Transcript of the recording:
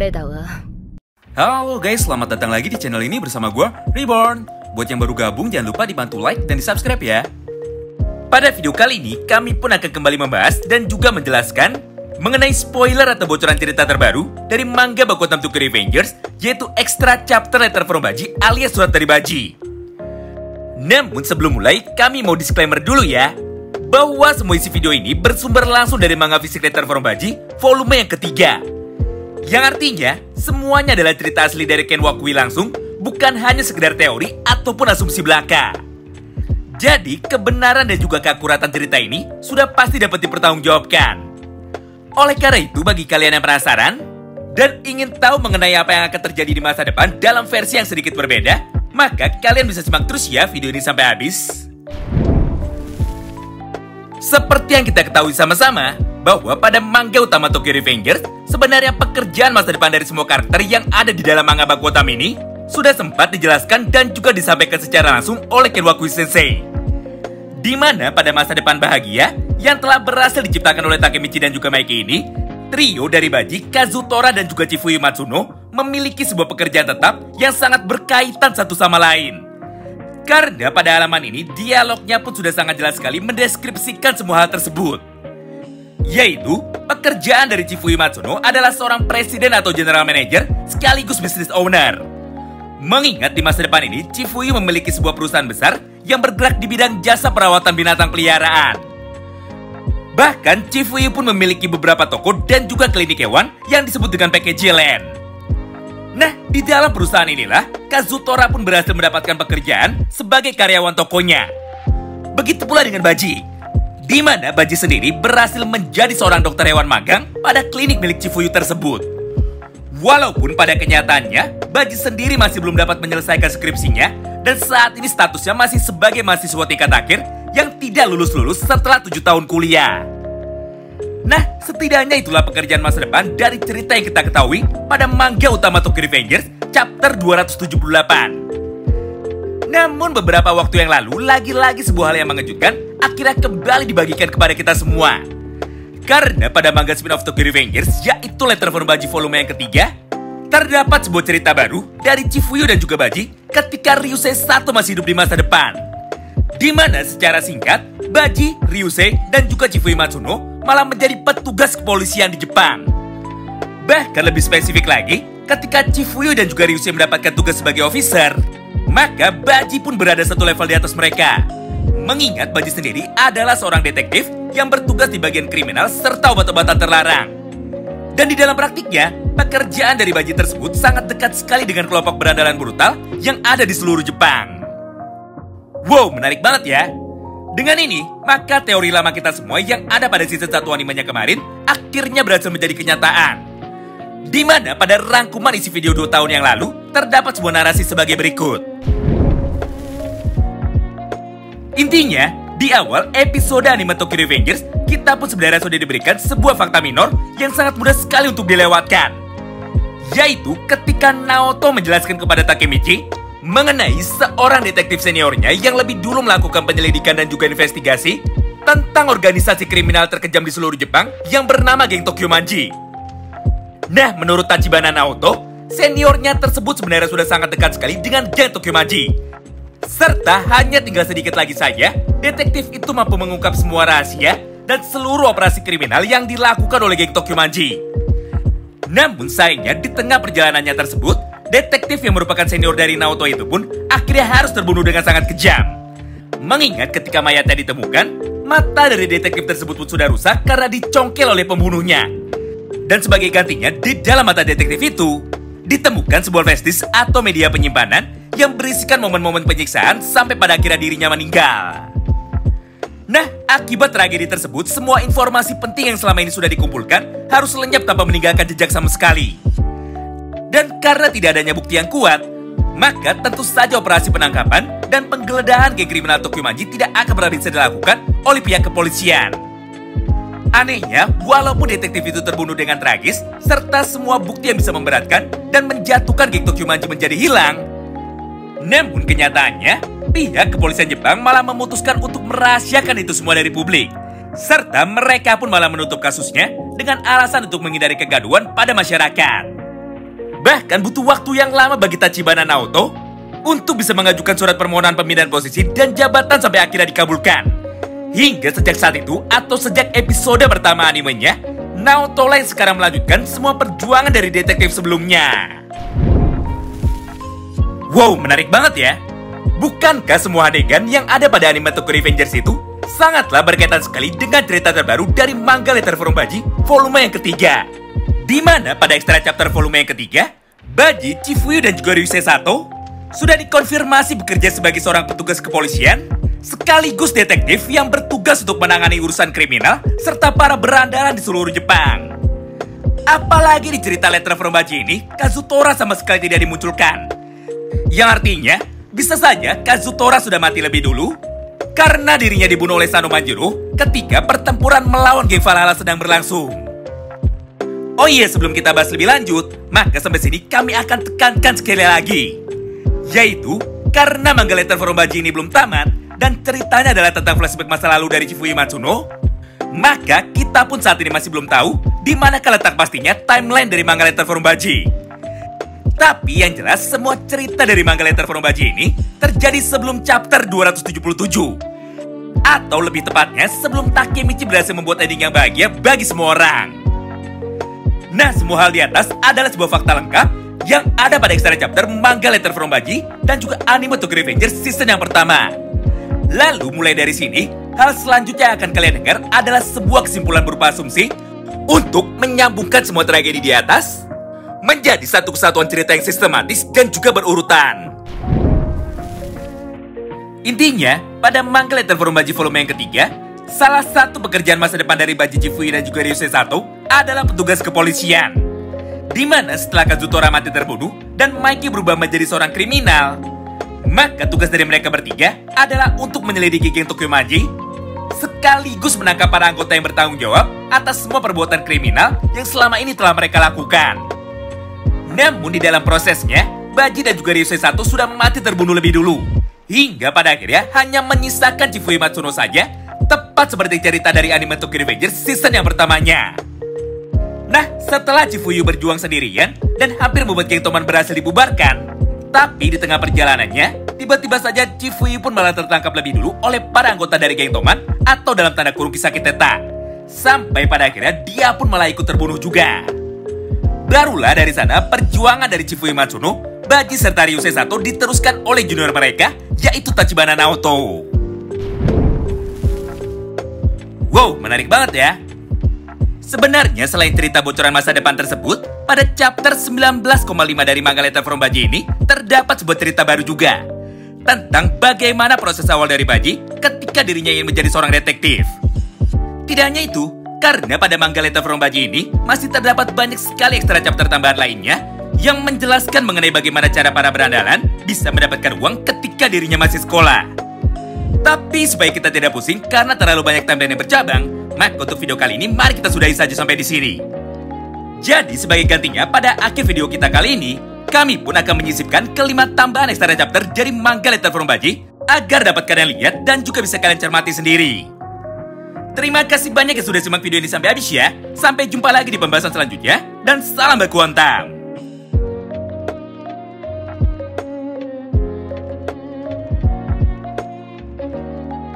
れだわ。 Halo guys, selamat datang lagi di channel ini bersama gue, Reborn. Buat yang baru gabung, jangan lupa dibantu like dan di subscribe ya. Pada video kali ini, kami pun akan kembali membahas dan juga menjelaskan mengenai spoiler atau bocoran cerita terbaru dari manga Baku no Tokyo Revengers, yaitu Extra Chapter Letter from Baji alias surat dari Baji. Namun sebelum mulai, kami mau disclaimer dulu ya, bahwa semua isi video ini bersumber langsung dari manga fisik Letter from Baji volume yang ketiga. Yang artinya, semuanya adalah cerita asli dari Ken Wakui langsung, bukan hanya sekedar teori ataupun asumsi belaka. Jadi, kebenaran dan juga keakuratan cerita ini sudah pasti dapat dipertanggungjawabkan. Oleh karena itu, bagi kalian yang penasaran dan ingin tahu mengenai apa yang akan terjadi di masa depan dalam versi yang sedikit berbeda, maka kalian bisa simak terus ya video ini sampai habis. Seperti yang kita ketahui sama-sama, bahwa pada manga utama Tokyo Revengers, sebenarnya pekerjaan masa depan dari semua karakter yang ada di dalam manga Baku Otama ini sudah sempat dijelaskan dan juga disampaikan secara langsung oleh Ken Wakui Sensei. Di mana pada masa depan bahagia yang telah berhasil diciptakan oleh Takemichi dan juga Maiki ini, trio dari Baji, Kazutora dan juga Chifuyu Matsuno memiliki sebuah pekerjaan tetap yang sangat berkaitan satu sama lain. Karena pada halaman ini, dialognya pun sudah sangat jelas sekali mendeskripsikan semua hal tersebut. Yaitu, pekerjaan dari Chifuyu Matsuno adalah seorang presiden atau general manager sekaligus business owner. Mengingat di masa depan ini, Chifuyu memiliki sebuah perusahaan besar yang bergerak di bidang jasa perawatan binatang peliharaan. Bahkan, Chifuyu pun memiliki beberapa toko dan juga klinik hewan yang disebut dengan Package Land. Nah, di dalam perusahaan inilah, Kazutora pun berhasil mendapatkan pekerjaan sebagai karyawan tokonya. Begitu pula dengan Baji, di mana Baji sendiri berhasil menjadi seorang dokter hewan magang pada klinik milik Chifuyu tersebut. Walaupun pada kenyataannya, Baji sendiri masih belum dapat menyelesaikan skripsinya, dan saat ini statusnya masih sebagai mahasiswa tingkat akhir yang tidak lulus-lulus setelah 7 tahun kuliah. Nah, setidaknya itulah pekerjaan masa depan dari cerita yang kita ketahui pada manga utama Tokyo Revengers chapter 278. Namun beberapa waktu yang lalu, lagi-lagi sebuah hal yang mengejutkan akhirnya kembali dibagikan kepada kita semua. Karena pada manga spin-off Tokyo Revengers, yaitu Letter from Baji volume yang ketiga, terdapat sebuah cerita baru dari Chifuyu dan juga Baji ketika Ryusei Sato masih hidup di masa depan. Di mana secara singkat, Baji, Ryusei, dan juga Chifuyu Matsuno malah menjadi petugas kepolisian di Jepang. Bahkan lebih spesifik lagi, ketika Chifuyu dan juga Ryusei mendapatkan tugas sebagai officer, maka Baji pun berada satu level di atas mereka. Mengingat Baji sendiri adalah seorang detektif yang bertugas di bagian kriminal serta obat-obatan terlarang. Dan di dalam praktiknya, pekerjaan dari Baji tersebut sangat dekat sekali dengan kelompok berandalan brutal yang ada di seluruh Jepang. Wow, menarik banget ya. Dengan ini, maka teori lama kita semua yang ada pada season 1 animenya kemarin akhirnya berhasil menjadi kenyataan. Di mana pada rangkuman isi video 2 tahun yang lalu, terdapat sebuah narasi sebagai berikut. Intinya, di awal episode anime Tokyo Revengers, kita pun sebenarnya sudah diberikan sebuah fakta minor yang sangat mudah sekali untuk dilewatkan. Yaitu ketika Naoto menjelaskan kepada Takemichi mengenai seorang detektif seniornya yang lebih dulu melakukan penyelidikan dan juga investigasi tentang organisasi kriminal terkejam di seluruh Jepang yang bernama Geng Tokyo Manji. Nah, menurut Tachibana Naoto, seniornya tersebut sebenarnya sudah sangat dekat sekali dengan Geng Tokyo Manji. Serta hanya tinggal sedikit lagi saja, detektif itu mampu mengungkap semua rahasia dan seluruh operasi kriminal yang dilakukan oleh Geng Tokyo Manji. Namun sayangnya di tengah perjalanannya tersebut, detektif yang merupakan senior dari Naoto itu pun akhirnya harus terbunuh dengan sangat kejam. Mengingat ketika mayatnya ditemukan, mata dari detektif tersebut pun sudah rusak karena dicongkel oleh pembunuhnya. Dan sebagai gantinya, di dalam mata detektif itu ditemukan sebuah flash disk atau media penyimpanan yang berisikan momen-momen penyiksaan sampai pada akhirnya dirinya meninggal. Nah, akibat tragedi tersebut, semua informasi penting yang selama ini sudah dikumpulkan harus lenyap tanpa meninggalkan jejak sama sekali. Dan karena tidak adanya bukti yang kuat, maka tentu saja operasi penangkapan dan penggeledahan geng kriminal Tokyo Manji tidak akan pernah bisa dilakukan oleh pihak kepolisian. Anehnya, walaupun detektif itu terbunuh dengan tragis, serta semua bukti yang bisa memberatkan dan menjatuhkan geng Tokyo Manji menjadi hilang, namun kenyataannya, pihak kepolisian Jepang malah memutuskan untuk merahasiakan itu semua dari publik. Serta mereka pun malah menutup kasusnya dengan alasan untuk menghindari kegaduhan pada masyarakat. Bahkan butuh waktu yang lama bagi Tachibana Naoto untuk bisa mengajukan surat permohonan pemindahan posisi dan jabatan sampai akhirnya dikabulkan. Hingga sejak saat itu atau sejak episode pertama animenya, Naoto yang sekarang melanjutkan semua perjuangan dari detektif sebelumnya. Wow, menarik banget ya. Bukankah semua adegan yang ada pada anime Tokyo Revengers itu sangatlah berkaitan sekali dengan cerita terbaru dari manga Letter from Baji volume yang ketiga? Di mana pada extra chapter volume yang ketiga, Baji, Chifuyu, dan juga Ryusei Sato sudah dikonfirmasi bekerja sebagai seorang petugas kepolisian sekaligus detektif yang bertugas untuk menangani urusan kriminal serta para berandalan di seluruh Jepang. Apalagi di cerita Letter from Baji ini, Kazutora sama sekali tidak dimunculkan. Yang artinya, bisa saja Kazutora sudah mati lebih dulu karena dirinya dibunuh oleh Sano Manjiro ketika pertempuran melawan geng Valhalla sedang berlangsung. Oh iya, sebelum kita bahas lebih lanjut, maka sampai sini kami akan tekankan sekali lagi, yaitu karena manga Letter from Baji ini belum tamat dan ceritanya adalah tentang flashback masa lalu dari Chifuyu Matsuno, maka kita pun saat ini masih belum tahu di manakah letak pastinya timeline dari manga Letter from Baji. Tapi yang jelas semua cerita dari manga Letter from Baji ini terjadi sebelum chapter 277. Atau lebih tepatnya sebelum Takemichi berhasil membuat ending yang bahagia bagi semua orang. Nah, semua hal di atas adalah sebuah fakta lengkap yang ada pada extra chapter manga Letter from Baji dan juga anime Tokyo Revengers season yang pertama. Lalu mulai dari sini, hal selanjutnya yang akan kalian dengar adalah sebuah kesimpulan berupa asumsi untuk menyambungkan semua tragedi di atas menjadi satu kesatuan cerita yang sistematis dan juga berurutan. Intinya, pada manga Letter from Baji volume yang ketiga, salah satu pekerjaan masa depan dari Baji, Chifuyu, dan juga Ryusei Sato adalah petugas kepolisian. Di mana setelah Kazutora mati terbunuh dan Mikey berubah menjadi seorang kriminal, maka tugas dari mereka bertiga adalah untuk menyelidiki geng Tokyo Maji, sekaligus menangkap para anggota yang bertanggung jawab atas semua perbuatan kriminal yang selama ini telah mereka lakukan. Namun di dalam prosesnya, Baji dan juga Ryusei Sato sudah mati terbunuh lebih dulu, hingga pada akhirnya hanya menyisakan Chifuyu Matsuno saja, tepat seperti cerita dari anime Tokyo Revengers season yang pertamanya. Nah, setelah Chifuyu berjuang sendirian dan hampir membuat geng Toman berhasil dibubarkan, tapi di tengah perjalanannya, tiba-tiba saja Chifuyu pun malah tertangkap lebih dulu oleh para anggota dari geng Toman atau dalam tanda kurung kisah Kiteta. Sampai pada akhirnya dia pun malah ikut terbunuh juga. Barulah dari sana perjuangan dari Chifuyu Matsuno, Baji serta Ryusei Sato diteruskan oleh junior mereka, yaitu Tachibana Naoto. Wow, menarik banget ya. Sebenarnya selain cerita bocoran masa depan tersebut, pada chapter 19,5 dari manga Letter from Baji ini terdapat sebuah cerita baru juga tentang bagaimana proses awal dari Baji ketika dirinya ingin menjadi seorang detektif. Tidak hanya itu, karena pada manga Letter from Baji ini masih terdapat banyak sekali ekstra chapter tambahan lainnya yang menjelaskan mengenai bagaimana cara para berandalan bisa mendapatkan uang ketika dirinya masih sekolah. Tapi supaya kita tidak pusing karena terlalu banyak timeline yang bercabang, maka untuk video kali ini mari kita sudahi saja sampai di sini. Jadi sebagai gantinya pada akhir video kita kali ini, kami pun akan menyisipkan kelima tambahan ekstra chapter dari manga Letter from Baji agar dapat kalian lihat dan juga bisa kalian cermati sendiri. Terima kasih banyak yang sudah simak video ini sampai habis ya. Sampai jumpa lagi di pembahasan selanjutnya dan salam baku hantam.